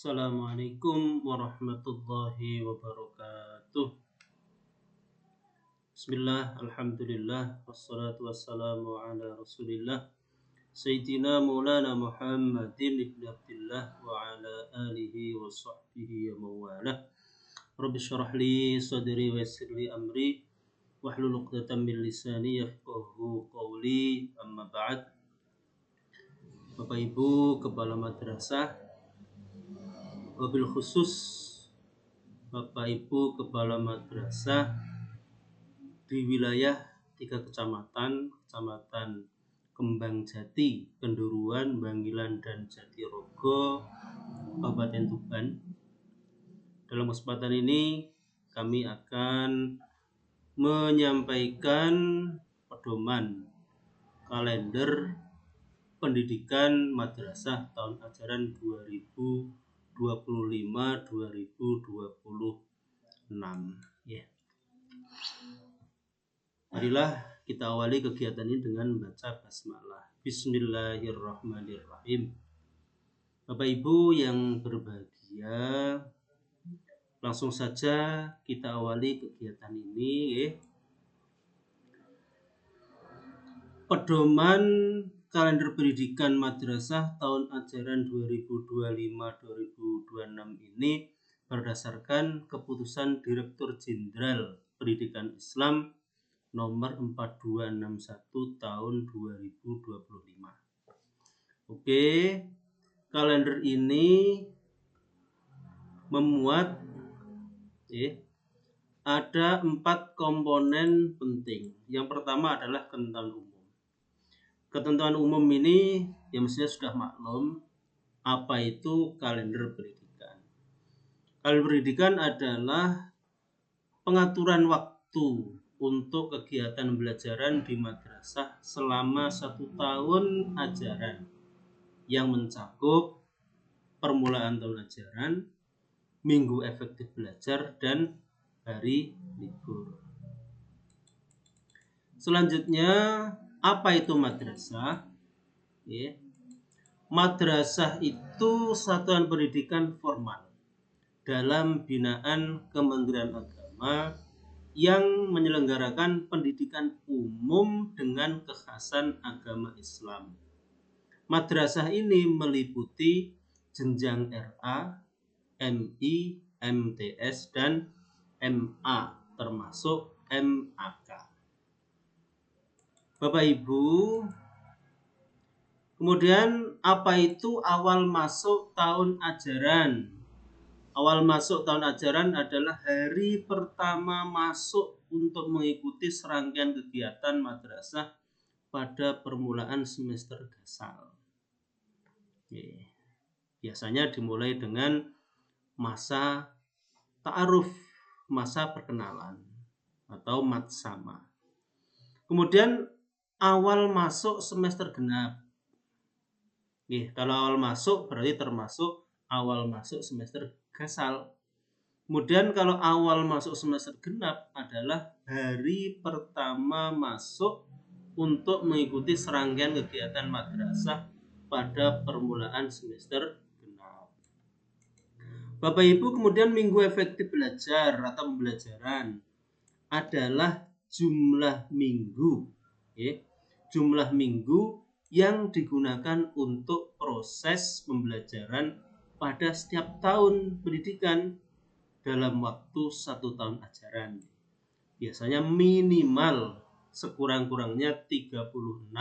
Assalamualaikum warahmatullahi wabarakatuh. Bismillah, alhamdulillah, wassalatu wassalamu ala rasulillah Sayyidina Maulana Muhammadin ibn Abdillah wa ala alihi wa sahbihi wa mawalah. Rabbi syrah li sadri wa yassir li amri wahlul 'uqdatam min lisani yafqahu qawli. Amma ba'd. Bapak Ibu kepala madrasah, wabil khusus Bapak Ibu kepala madrasah di wilayah 3 kecamatan, Kecamatan Kembang Jati, Kenduruan, Banggilan, dan Jatirogo, Kabupaten Tuban. Dalam kesempatan ini kami akan menyampaikan pedoman kalender pendidikan madrasah tahun ajaran 2025-2026 ya. Marilah kita awali kegiatan ini dengan membaca basmalah. Bismillahirrahmanirrahim. Bapak Ibu yang berbahagia, langsung saja kita awali kegiatan ini ya. Pedoman kalender pendidikan madrasah tahun ajaran 2025-2026 ini berdasarkan keputusan Direktur Jenderal Pendidikan Islam nomor 4261 tahun 2025. Oke, kalender ini memuat ada 4 komponen penting. Yang pertama adalah ketentuan umum. Ketentuan umum ini yang mestinya sudah maklum apa itu kalender pendidikan. Kalender pendidikan adalah pengaturan waktu untuk kegiatan pembelajaran di madrasah selama 1 tahun ajaran yang mencakup permulaan tahun ajaran, minggu efektif belajar, dan hari libur. Selanjutnya, apa itu madrasah? Madrasah itu satuan pendidikan formal dalam binaan Kementerian Agama yang menyelenggarakan pendidikan umum dengan kekhasan agama Islam. Madrasah ini meliputi jenjang RA, MI, MTS, dan MA, termasuk MAK. Bapak Ibu, kemudian apa itu awal masuk tahun ajaran? Awal masuk tahun ajaran adalah hari pertama masuk untuk mengikuti serangkaian kegiatan madrasah pada permulaan semester dasar. Biasanya dimulai dengan masa ta'aruf, masa perkenalan atau matsama. Kemudian awal masuk semester genap. Kalau awal masuk berarti termasuk awal masuk semester gasal. Kemudian kalau awal masuk semester genap adalah hari pertama masuk untuk mengikuti serangkaian kegiatan madrasah pada permulaan semester genap. Bapak Ibu, kemudian minggu efektif belajar atau pembelajaran adalah jumlah minggu. Jumlah minggu yang digunakan untuk proses pembelajaran pada setiap tahun pendidikan dalam waktu 1 tahun ajaran. Biasanya minimal sekurang-kurangnya 36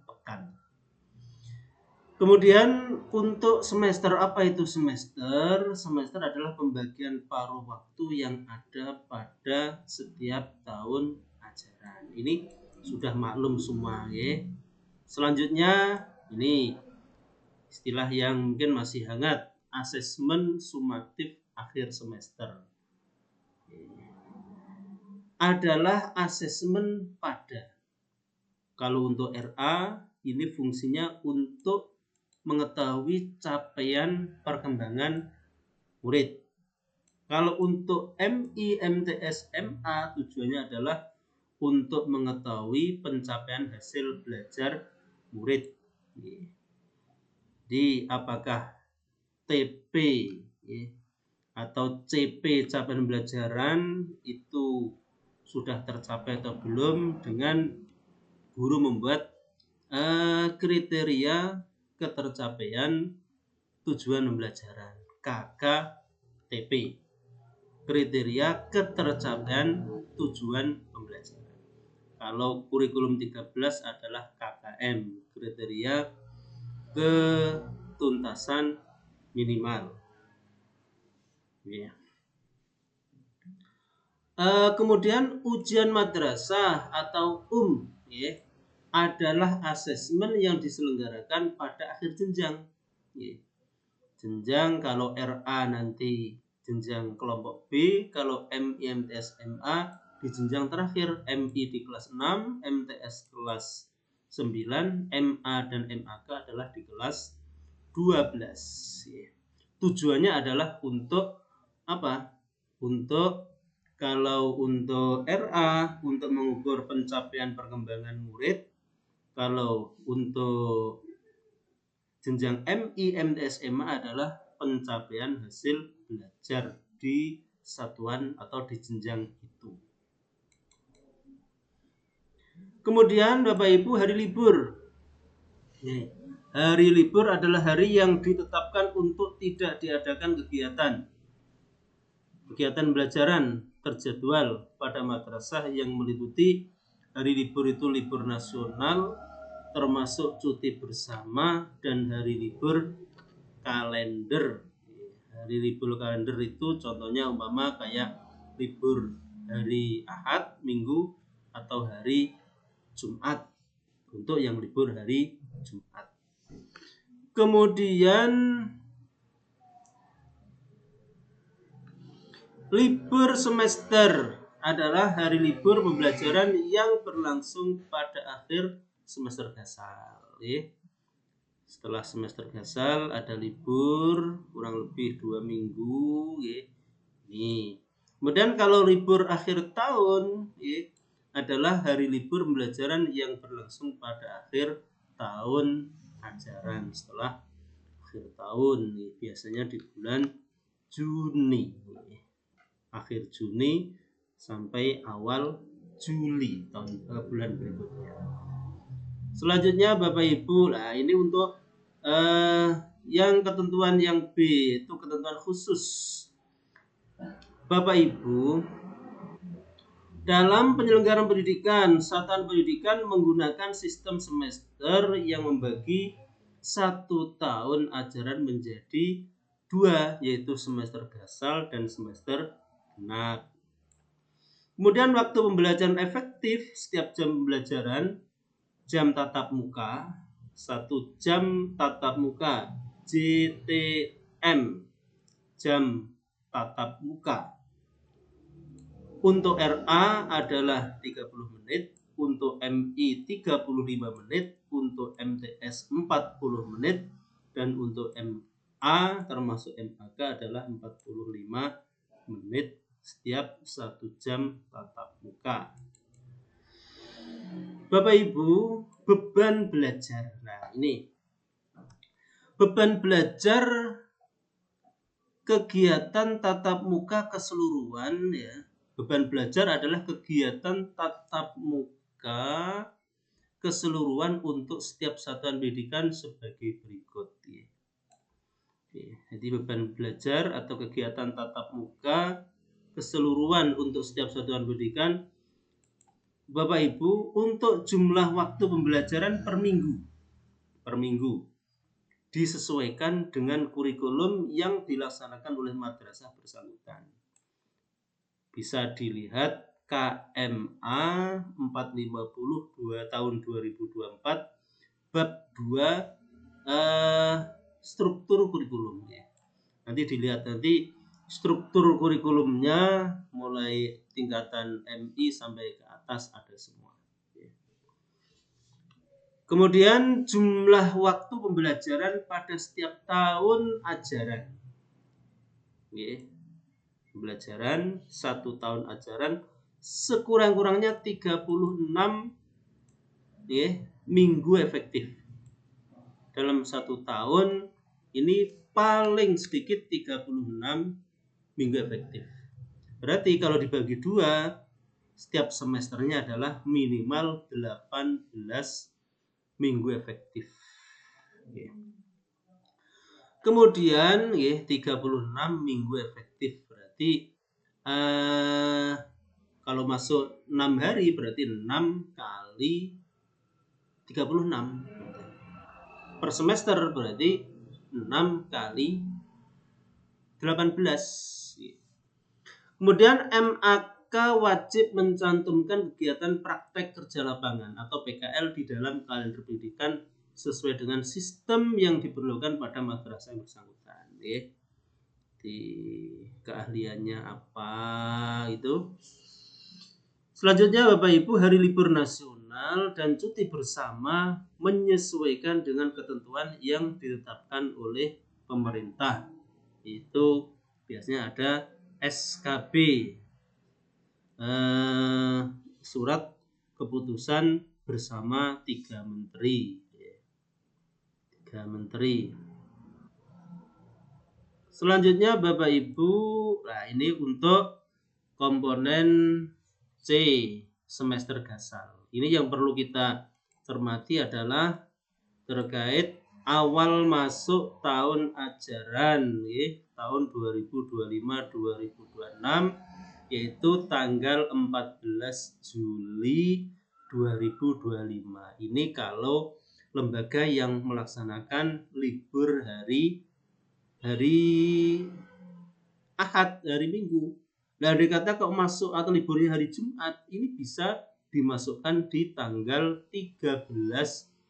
pekan. Kemudian untuk semester, apa itu semester? Semester adalah pembagian paruh waktu yang ada pada setiap tahun ajaran. Ini sudah maklum semua ya. Selanjutnya ini istilah yang mungkin masih hangat, asesmen sumatif akhir semester. Adalah asesmen pada. Kalau untuk RA ini fungsinya untuk mengetahui capaian perkembangan murid. Kalau untuk MI, MTS, MA tujuannya adalah untuk mengetahui pencapaian hasil belajar murid. Di apakah TP ya, atau CP capaian pembelajaran itu sudah tercapai atau belum dengan guru membuat kriteria ketercapaian tujuan pembelajaran KKTP, kriteria ketercapaian tujuan pembelajaran. Kalau kurikulum 13 adalah KKM, kriteria ketuntasan minimal. Yeah. Kemudian ujian madrasah atau ya, adalah asesmen yang diselenggarakan pada akhir jenjang. Ya. Jenjang kalau RA nanti jenjang kelompok B, kalau MI MTS MA di jenjang terakhir, MI di kelas 6, MTS kelas 9, MA dan MAK adalah di kelas 12. Ya. Tujuannya adalah untuk apa? Untuk kalau untuk RA untuk mengukur pencapaian perkembangan murid, kalau untuk jenjang MI MTS MA adalah pencapaian hasil belajar di satuan atau di jenjang itu. Kemudian Bapak Ibu, hari libur. Hari libur adalah hari yang ditetapkan untuk tidak diadakan kegiatan belajaran terjadwal pada madrasah yang meliputi hari libur itu libur nasional termasuk cuti bersama dan hari libur kalender. Hari libur kalender itu contohnya umpama kayak libur hari Ahad, Minggu atau hari Jumat untuk yang libur hari Jumat. Kemudian libur semester adalah hari libur pembelajaran yang berlangsung pada akhir semester gasal. Setelah semester gasal ada libur kurang lebih 2 minggu. Kemudian kalau libur akhir tahun adalah hari libur pembelajaran yang berlangsung pada akhir tahun ajaran. Setelah akhir tahun biasanya di bulan Juni. Akhir Juni sampai awal Juli bulan berikutnya. Selanjutnya Bapak Ibu, nah ini untuk yang ketentuan yang B itu ketentuan khusus. Bapak Ibu, dalam penyelenggaraan pendidikan, satuan pendidikan menggunakan sistem semester yang membagi 1 tahun ajaran menjadi 2, yaitu semester gasal dan semester genap. Kemudian waktu pembelajaran efektif setiap jam pembelajaran, jam tatap muka, 1 jam tatap muka, JTM, jam tatap muka. Untuk RA adalah 30 menit, untuk MI 35 menit, untuk MTS 40 menit, dan untuk MA termasuk MAK adalah 45 menit setiap 1 jam tatap muka. Bapak Ibu, beban belajar. Nah, ini beban belajar kegiatan tatap muka keseluruhan ya. Beban belajar adalah kegiatan tatap muka keseluruhan untuk setiap satuan pendidikan sebagai berikut ya. Jadi beban belajar atau kegiatan tatap muka keseluruhan untuk setiap satuan pendidikan Bapak Ibu untuk jumlah waktu pembelajaran per minggu disesuaikan dengan kurikulum yang dilaksanakan oleh madrasah bersangkutan. Bisa dilihat KMA 450 tahun 2024 bab 2 struktur kurikulum ya. Nanti dilihat nanti struktur kurikulumnya mulai tingkatan MI sampai ke atas ada semua. Kemudian jumlah waktu pembelajaran pada setiap tahun ajaran. Pembelajaran 1 tahun ajaran sekurang-kurangnya 36 minggu efektif. dalam 1 tahun ini paling sedikit 36 minggu efektif. Berarti kalau dibagi 2, setiap semesternya adalah minimal 18 minggu efektif. Kemudian 36 minggu efektif berarti kalau masuk 6 hari berarti 6 kali 36 per semester, berarti 6 kali 18. Kemudian MAK wajib mencantumkan kegiatan praktek kerja lapangan atau PKL di dalam kalender pendidikan sesuai dengan sistem yang diperlukan pada madrasah yang bersangkutan. Di keahliannya apa itu. Selanjutnya Bapak Ibu, hari libur nasional dan cuti bersama menyesuaikan dengan ketentuan yang ditetapkan oleh pemerintah. Itu biasanya ada SKB, surat keputusan bersama 3 menteri. Selanjutnya Bapak Ibu, nah ini untuk komponen C, semester gasal. Ini yang perlu kita cermati adalah terkait awal masuk tahun ajaran, tahun 2025-2026, yaitu tanggal 14 Juli 2025. Ini kalau lembaga yang melaksanakan libur hari Ahad, hari Minggu. Nah, dikata kok masuk atau liburnya hari Jumat, ini bisa dimasukkan di tanggal 13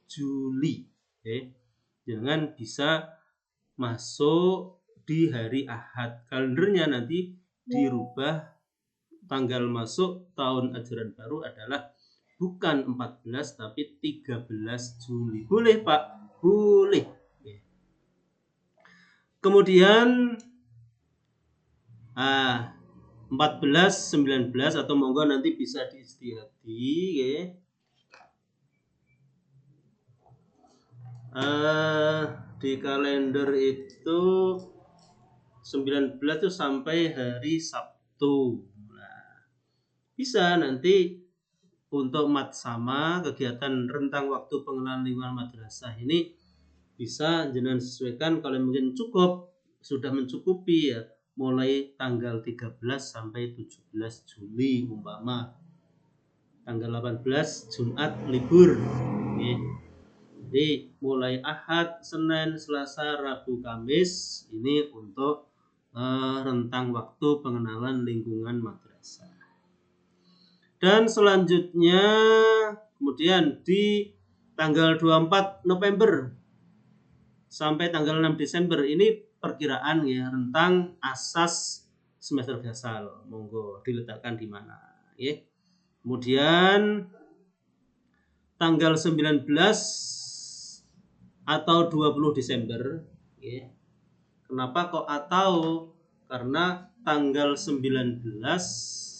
Juli. Jangan bisa masuk di hari Ahad. Kalendernya nanti dirubah, tanggal masuk tahun ajaran baru adalah bukan 14 tapi 13 Juli. Boleh Pak? Boleh. Kemudian 14, 19 atau monggo nanti bisa diistihadi di kalender itu 19 itu sampai hari Sabtu. Nah, bisa nanti untuk matsama, kegiatan rentang waktu pengenalan lingkungan madrasah ini bisa jenengan sesuaikan kalau mungkin sudah mencukupi ya, mulai tanggal 13 sampai 17 Juli umpama. Tanggal 18 Jumat libur. Jadi mulai Ahad, Senin, Selasa, Rabu, Kamis ini untuk rentang waktu pengenalan lingkungan madrasah. Dan selanjutnya kemudian di tanggal 24 November sampai tanggal 6 Desember ini perkiraan ya rentang asas semester gasal. Monggo diletakkan di mana ya. Kemudian tanggal 19 atau 20 Desember ya. Kenapa kok atau? Karena tanggal 19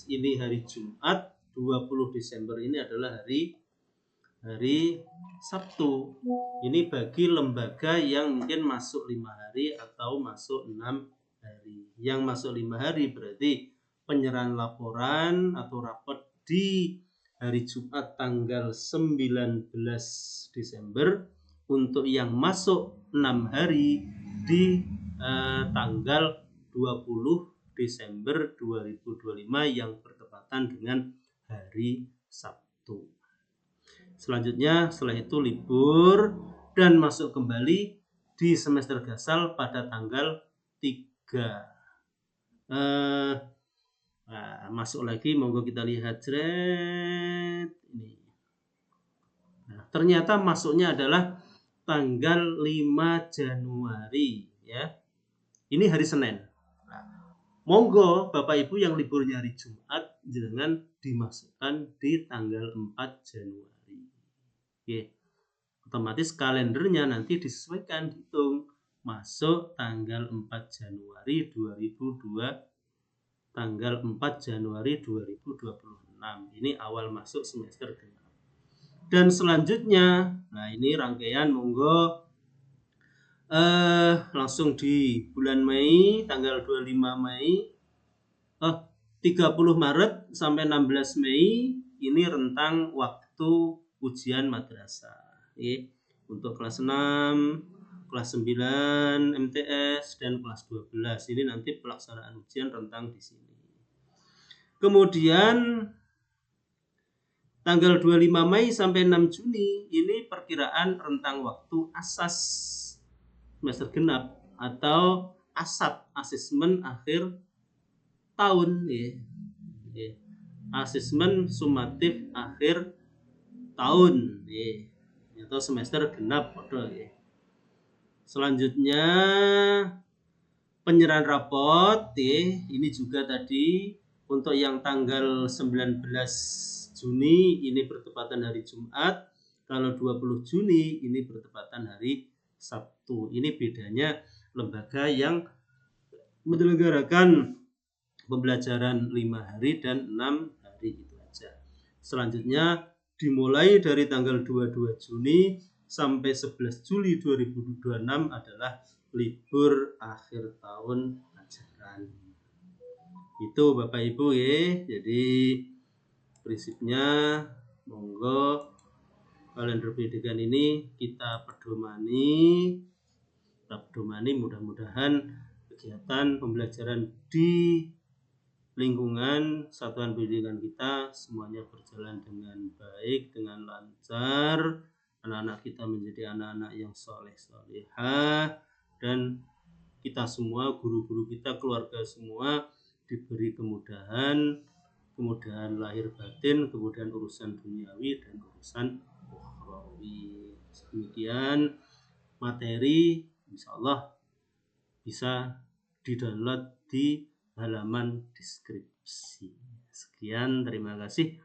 ini hari Jumat, 20 Desember ini adalah hari Sabtu. Ini bagi lembaga yang mungkin masuk 5 hari atau masuk 6 hari. Yang masuk 5 hari berarti penyerahan laporan atau rapot di hari Jumat tanggal 19 Desember. Untuk yang masuk 6 hari di tanggal 20 Desember 2025 yang bertepatan dengan hari Sabtu. Selanjutnya setelah itu libur dan masuk kembali di semester gasal pada tanggal 3. Masuk lagi, monggo kita lihat ini. Nah, ternyata masuknya adalah tanggal 5 Januari ya. Ini hari Senin. Nah, monggo Bapak Ibu yang liburnya hari Jumat jangan dimasukkan di tanggal 4 Januari. Oke. Otomatis kalendernya nanti disesuaikan, hitung masuk tanggal 4 Januari 2002, tanggal 4 Januari 2026. Ini awal masuk semester genap. Dan selanjutnya, nah ini rangkaian monggo langsung di bulan Mei, tanggal 25 Mei, 30 Maret sampai 16 Mei ini rentang waktu ujian madrasah. Untuk kelas 6, kelas 9 MTS dan kelas 12 ini nanti pelaksanaan ujian rentang di sini. Kemudian tanggal 25 Mei sampai 6 Juni ini perkiraan rentang waktu asas semester genap atau ASAT, asesmen akhir tahun asesmen sumatif akhir tahun atau semester genap. Selanjutnya penyerahan raport ini juga tadi untuk yang tanggal 19 Juni ini bertepatan hari Jumat, kalau 20 Juni ini bertepatan hari Sabtu. Ini bedanya lembaga yang menyelenggarakan pembelajaran 5 hari dan 6 hari gitu aja. Selanjutnya dimulai dari tanggal 22 Juni sampai 11 Juli 2026 adalah libur akhir tahun ajaran. Itu Bapak Ibu ya. Jadi prinsipnya monggo kalender pendidikan ini kita pedomani mudah-mudahan kegiatan pembelajaran di lingkungan satuan pendidikan kita semuanya berjalan dengan baik, dengan lancar, anak-anak kita menjadi anak-anak yang soleh-solehah, dan kita semua, guru-guru kita, keluarga semua diberi kemudahan lahir batin, kemudian urusan duniawi dan urusan ukhrawi. Demikian materi, insya Allah bisa di-download di halaman deskripsi. Sekian, terima kasih.